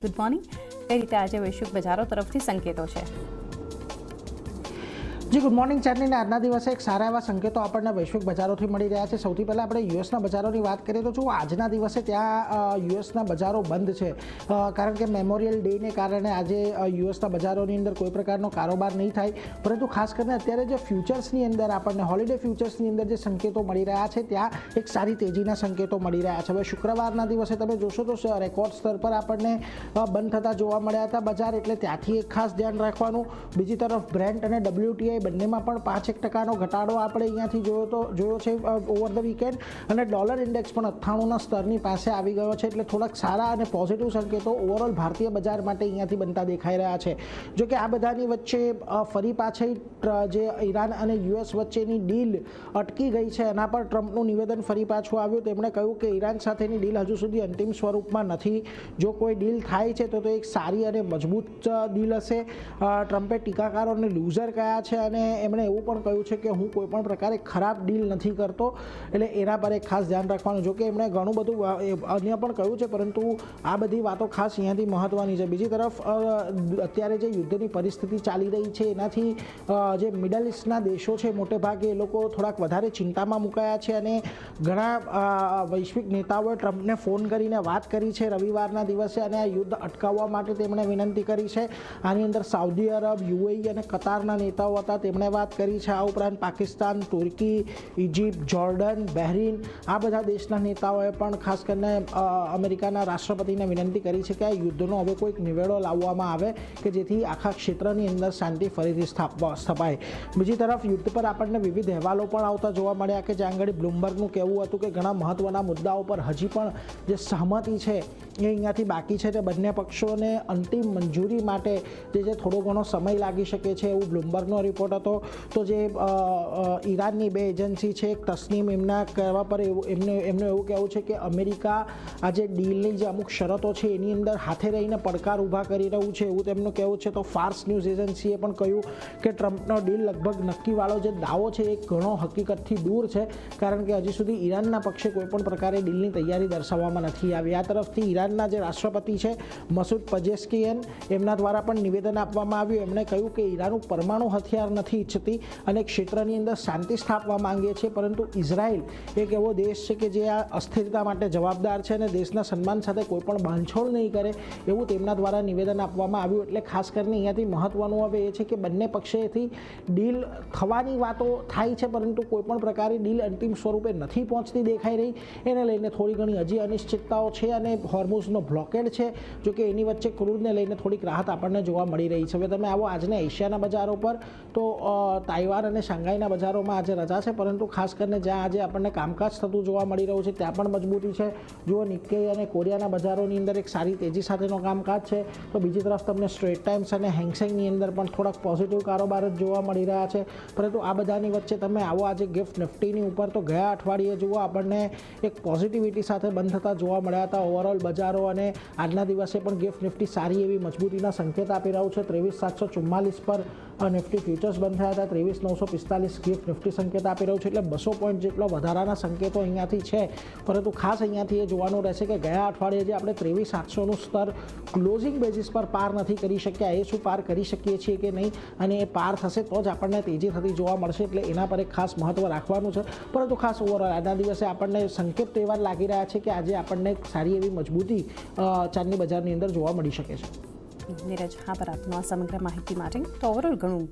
Good morning. કઈ રીતે આજે વૈશ્વિક બજારો તરફથી સંકેતો છે? જી ગુડ મોર્નિંગ. ચાંદનીને આજના દિવસે એક સારા એવા સંકેતો આપણને વૈશ્વિક બજારોથી મળી રહ્યા છે. સૌથી પહેલાં આપણે યુએસના બજારોની વાત કરીએ તો જો આજના દિવસે ત્યાં યુએસના બજારો બંધ છે, કારણ કે મેમોરિયલ ડેને કારણે આજે યુએસના બજારોની અંદર કોઈ પ્રકારનો કારોબાર નહીં થાય. પરંતુ ખાસ કરીને અત્યારે જે ફ્યુચર્સની અંદર આપણને હોલિડે ફ્યુચર્સની અંદર જે સંકેતો મળી રહ્યા છે ત્યાં એક સારી તેજીના સંકેતો મળી રહ્યા છે. હવે શુક્રવારના દિવસે તમે જોશો તો રેકોર્ડ સ્તર પર આપણને બંધ થતા જોવા મળ્યા હતા બજાર, એટલે ત્યાંથી એક ખાસ ધ્યાન રાખવાનું. બીજી તરફ બ્રેન્ટ અને WTI બંનેમાં પણ 5% ઘટાડો આપણે અહીંયાથી જોયો છે ઓવર ધ વીકેન્ડ, અને ડોલર ઇન્ડેક્સ પણ 98ના સ્તરની પાસે આવી ગયો છે. એટલે થોડાક સારા અને પોઝિટિવ સંકેતો ઓવરઓલ ભારતીય બજાર માટે અહીંયાથી બનતા દેખાઈ રહ્યા છે. જો કે આ બધાની વચ્ચે ફરી પાછી જે ઈરાન અને યુએસ વચ્ચેની ડીલ અટકી ગઈ છે એના પર ટ્રમ્પનું નિવેદન ફરી પાછું આવ્યું. તેમણે કહ્યું કે ઈરાન સાથેની ડીલ હજુ સુધી અંતિમ સ્વરૂપમાં નથી. જો કોઈ ડીલ થાય છે તો એક સારી અને મજબૂત ડીલ હશે. ટ્રમ્પે ટીકાકારોને લૂઝર કહ્યા છે અને એમણે એવું પણ કહ્યું છે કે હું કોઈ પણ પ્રકારે ખરાબ ડીલ નથી કરતો, એટલે એના પર એક ખાસ ધ્યાન રાખવાનું. જો કે એમણે ઘણું બધું અન્ય પણ કહ્યું છે, પરંતુ આ બધી વાતો ખાસ અહીંયાથી મહત્ત્વની છે. બીજી તરફ અત્યારે જે યુદ્ધની પરિસ્થિતિ ચાલી રહી છે એનાથી જે મિડલ ઇસ્ટના દેશો છે મોટે ભાગે એ લોકો થોડાક વધારે ચિંતામાં મુકાયા છે, અને ઘણા વૈશ્વિક નેતાઓએ ટ્રમ્પને ફોન કરીને વાત કરી છે રવિવારના દિવસે, અને આ યુદ્ધ અટકાવવા માટે તેમણે વિનંતી કરી છે. આની અંદર સાઉદી અરબ, UAE અને કતારના નેતાઓ હતા, તેમણે વાત કરી છે. આ ઉપરાંત પાકિસ્તાન, તુર્કી, ઇજિપ્ત, જોર્ડન, બહેરીન આ બધા દેશના નેતાઓએ પણ ખાસ કરીને અમેરિકાના રાષ્ટ્રપતિને વિનંતી કરી છે કે આ યુદ્ધનો હવે કોઈક નિવેડો લાવવામાં આવે કે જેથી આખા ક્ષેત્રની અંદર શાંતિ ફરીથી સ્થપાય. બીજી તરફ યુદ્ધ પર આપણને વિવિધ અહેવાલો પણ આવતા જોવા મળ્યા કે જ્યાં આગળ બ્લુમબર્ગનું કહેવું હતું કે ઘણા મહત્ત્વના મુદ્દાઓ પર હજી પણ જે સહમતિ છે એ અહીંયાથી બાકી છે. તે બંને પક્ષોને અંતિમ મંજૂરી માટે જે થોડો ઘણો સમય લાગી શકે છે એવું બ્લુમબર્ગનો રિપોર્ટ હતો. તો જે ઈરાનની બે એજન્સી છે તસ્નીમ, એમના કહેવા પર એમનું એવું કહેવું છે કે અમેરિકા આ જે ડીલની જે અમુક શરતો છે એની અંદર હાથે રહીને પડકાર ઊભા કરી રહ્યું છે એવું તેમનું કહેવું છે. તો ફાર્સ ન્યૂઝ એજન્સીએ પણ કહ્યું કે ટ્રમ્પનો ડીલ લગભગ નક્કીવાળો જે દાવો છે એ ઘણો હકીકતથી દૂર છે, કારણ કે હજી સુધી ઈરાનના પક્ષે કોઈપણ પ્રકારે ડીલની તૈયારી દર્શાવવામાં નથી આવી. આ તરફથી ઈરાનના જે રાષ્ટ્રપતિ છે મસૂદ પજેસ્કિયન, એમના દ્વારા પણ નિવેદન આપવામાં આવ્યું. એમણે કહ્યું કે ઈરાન પરમાણુ હથિયાર નથી ઈચ્છતી અને ક્ષેત્રની અંદર શાંતિ સ્થાપવા માંગે છે, પરંતુ ઇઝરાયલ એક એવો દેશ છે કે જે આ અસ્થિરતા માટે જવાબદાર છે અને દેશના સન્માન સાથે કોઈ પણ બાંધછોડ નહીં કરે એવું તેમના દ્વારા નિવેદન આપવામાં આવ્યું. એટલે ખાસ કરીને અહીંયાથી મહત્વનું હવે એ છે કે બંને પક્ષેથી ડીલ થવાની વાતો થાય છે, પરંતુ કોઈપણ પ્રકારે ડીલ અંતિમ સ્વરૂપે નથી પહોંચતી દેખાઈ રહી. એને લઈને થોડી ઘણી હજી અનિશ્ચિતતાઓ છે, અને હોર્મુઝનો બ્લોકેડ છે. જો કે એની વચ્ચે ક્રૂડને લઈને થોડીક રાહત આપણને જોવા મળી રહી છે. હવે તમે આવો આજના એશિયાના બજારો પર, તો તાઇવાન અને શાંઘાઈના બજારોમાં આજે રજા છે, પરંતુ ખાસ કરીને જ્યાં આજે આપણને કામકાજ થતું જોવા મળી રહ્યું છે ત્યાં પણ મજબૂતી છે. જુઓ નિક્કેઈ અને કોરિયાના બજારોની અંદર એક સારી તેજી સાથેનો કામકાજ છે. તો બીજી તરફ તમને સ્ટ્રેટ ટાઈમ્સ અને હેંગસેંગની અંદર પણ થોડાક પોઝિટિવ કારોબાર જ જોવા મળી રહ્યા છે. પરંતુ આ બધાની વચ્ચે તમે આવો આજે ગિફ્ટ નિફ્ટીની ઉપર, તો ગયા અઠવાડિયે જુઓ આપણને એક પોઝિટિવિટી સાથે બંધ થતા જોવા મળ્યા હતા ઓવરઓલ બજારો, અને આજના દિવસે પણ ગિફ્ટ નિફ્ટી સારી એવી મજબૂતીના સંકેત આપી રહ્યું છે. 23,744 પર નિફ્ટી ફ્યુચર્સ બંધ થયા હતા. 23,945 ગિફ્ટ નિફ્ટી સંકેત આપી રહ્યું છે, એટલે 200 પોઈન્ટ જેટલો વધારાના સંકેતો અહીંયાથી છે. પરંતુ ખાસ અહીંયાથી એ જોવાનું રહેશે કે ગયા અઠવાડિયે જે આપણે 23,800નું સ્તર ક્લોઝિંગ બેઝિસ પર પાર નથી કરી શક્યા, એ શું પાર કરી શકીએ છીએ કે નહીં, અને એ પાર થશે તો જ આપણને તેજી થતી જોવા મળશે. એટલે એના પર એક ખાસ મહત્ત્વ રાખવાનું છે. પરંતુ ખાસ ઓવરઓલ આજના દિવસે આપણને સંકેત તો એવા લાગી રહ્યા છે કે આજે આપણને સારી એવી મજબૂતી ચાંદની બજારની અંદર જોવા મળી શકે છે. નીરજ, હા પર આપનો આ સમગ્ર માહિતી માટે તો ઓવરઓલ ઘણું